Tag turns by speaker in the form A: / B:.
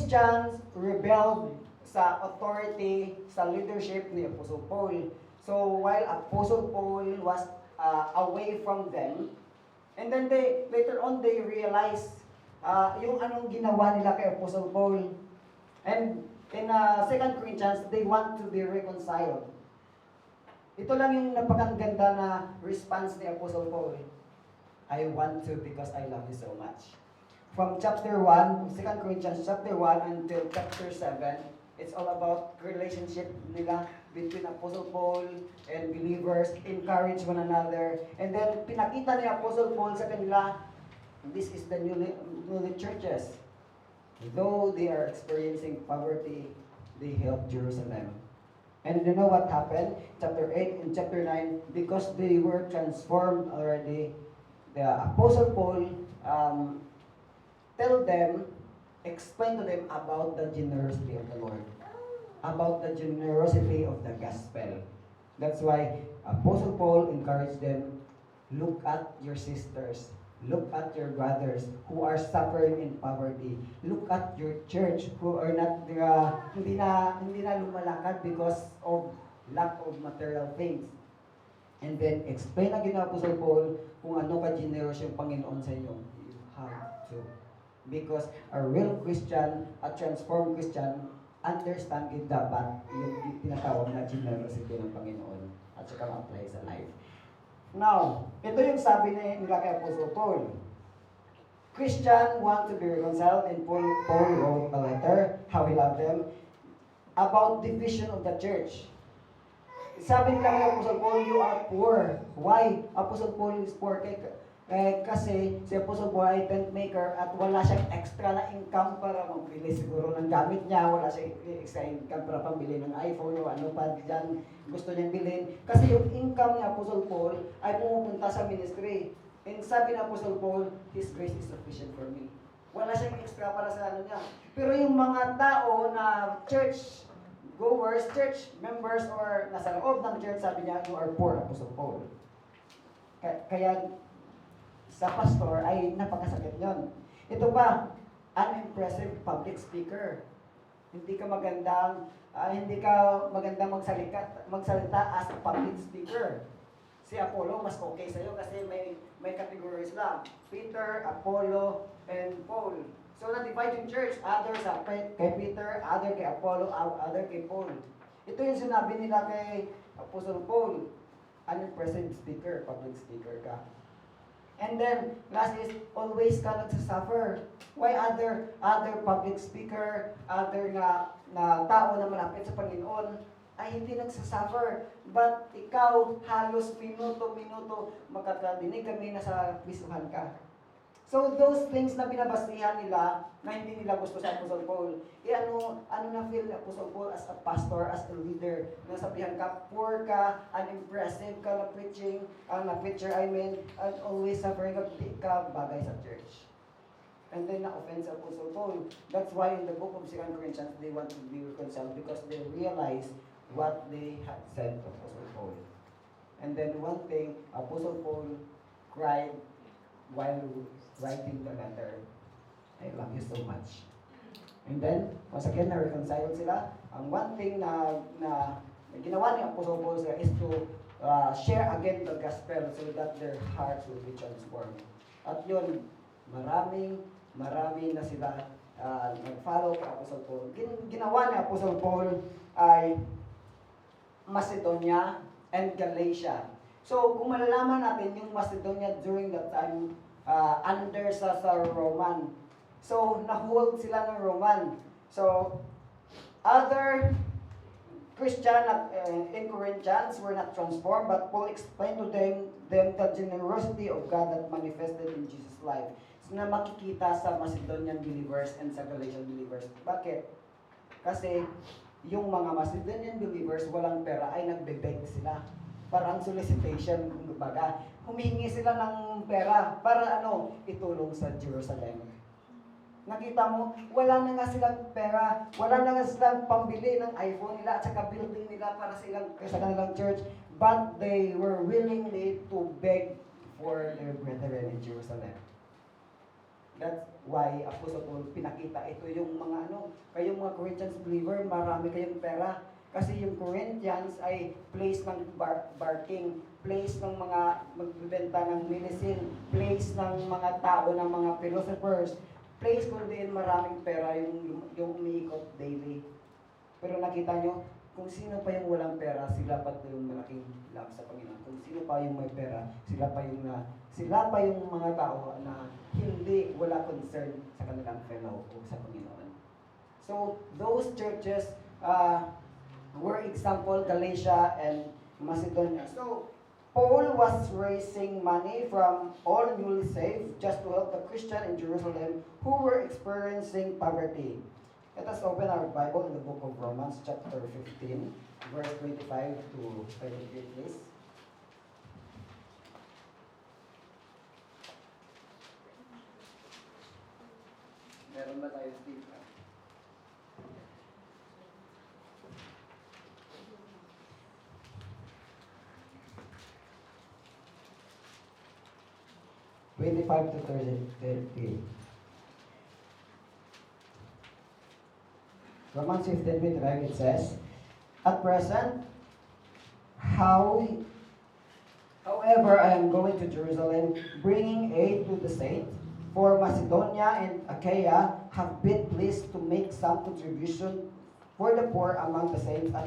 A: Christians rebelled sa authority, sa leadership ni Apostle Paul. So while Apostle Paul was away from them, and then later on they realized yung anong ginawa nila kay Apostle Paul. And in 2 Corinthians, they want to be reconciled. Ito lang yung napakaganda na response ni Apostle Paul. I want to because I love you so much. From chapter 1, 2 Corinthians chapter 1 until chapter 7, it's all about relationship nila between Apostle Paul and believers, encourage one another. And then pinakita ni Apostle Paul sa kanila, this is the newly churches. Though they are experiencing poverty, they help Jerusalem. And you know what happened? Chapter 8 and chapter 9, because they were transformed already, the Apostle Paul explain to them about the generosity of the Lord, about the generosity of the gospel. That's why Apostle Paul encouraged them, look at your sisters, look at your brothers who are suffering in poverty. Look at your church who are not hindi na lumalakad because of lack of material things. And then explain again ng Apostle Paul kung ano ka-generous yung Panginoon sa inyo. You have to. Because a real Christian, a transformed Christian, understand it dapat yung tinatawag na generosity ng Panginoon at saka ma-apply sa life. Now, ito yung sabi nila kay Apostle Paul. Christian want to be reconciled, and Paul wrote a letter, how he loved them, about division of the church. Sabi nila kay Apostle Paul, you are poor. Why? Apostle Paul is poor. Kasi si Apostle Paul ay tent maker at wala siyang extra na income para magbili siguro ng gamit niya. Wala siyang extra income para pambili ng iPhone o ano pa dyan gusto niyang bilhin. Kasi yung income ni Apostle Paul ay pumupunta sa ministry. And sabi ni Apostle Paul, His grace is sufficient for me. Wala siyang extra para sa ano niya. Pero yung mga tao na church goers, church members, or nasa loob ng church, sabi niya, you are poor, Apostle Paul. Kaya sa pastor ay napakasakit yon. Ito pa, unimpressive public speaker. Hindi ka magandang magsalita as a public speaker. Si Apollo mas okay sa iyo kasi may categories lang. Peter, Apollo, and Paul. So na-divide yung church, other sa kay Peter, other kay Apollo, other kay Paul. Ito yung sinabi nila kay Apostle Paul. Unimpressive speaker, public speaker ka. And then, last is, always ka nagsasuffer. Why other public speaker, other na tao na malapit sa Panginoon, ay hindi nagsasuffer. But ikaw, halos minuto-minuto, makakadinig kami na sa pisuhan ka. So those things na binabasihan nila, na hindi nila gusto sa Apostle Paul, ano na feel ni Apostle Paul as a pastor, as a leader, nasabihan ka, poor ka, unimpressive ka na preacher, and always suffering ka, di ka bagay sa church. And then na-offend sa Apostle Paul. That's why in the book of 2 Corinthians, they want to be reconciled because they realize what they had said to Apostle Paul. And then one thing, Apostle Paul cried while writing the letter, I love you so much. And then, once again, na-reconcile sila. Ang one thing na ginawa ni Apostle Paul is to share again the gospel so that their hearts will be transformed. At yun, marami na sila nag-follow kay Apostle Paul. Ginawa ni Apostle Paul ay Macedonia and Galatia. So, kung malalaman natin yung Macedonia during that time, under sa Roman. So, na-hold sila ng Roman. So, other Christian in Corinthians were not transformed, but Paul explained to them the generosity of God that manifested in Jesus' life. So, na makikita sa Macedonian believers and sa Galatian believers. Bakit? Kasi, yung mga Macedonian believers, walang pera, ay nagbe-beg sila. Parang solicitation, kumbaga. Humingi sila ng pera para itulong sa Jerusalem. Nakita mo, wala na nga silang pera, wala na nga silang pambili ng iPhone nila at saka building nila para sa kanilang church, but they were willingly to beg for their brethren in Jerusalem. That's why Apostle Paul pinakita ito yung mga Corinthians believer, marami kayong pera. Kasi yung Corinthians ay place ng barking, place ng mga magbibenta ng medicine, place ng mga tao, ng mga philosophers, place kung diin maraming pera yung umiikot daily. Pero nakita nyo, kung sino pa yung walang pera, sila pa yung malaking love sa Panginoon. Kung sino pa yung may pera, sila pa yung mga tao na hindi wala concern sa kanilang fellow o sa Panginoon. So, those churches were example, Galatia and Macedonia. So, Paul was raising money from all newly saved just to help the Christian in Jerusalem who were experiencing poverty. Let us open our Bible in the book of Romans, chapter 15, verse 25 to 33, please. Meron ba tayo dito? Twenty-five to 30. Romans 15:25, it says, at present, however, I am going to Jerusalem, bringing aid to the saints, for Macedonia and Achaia have been pleased to make some contribution for the poor among the saints, and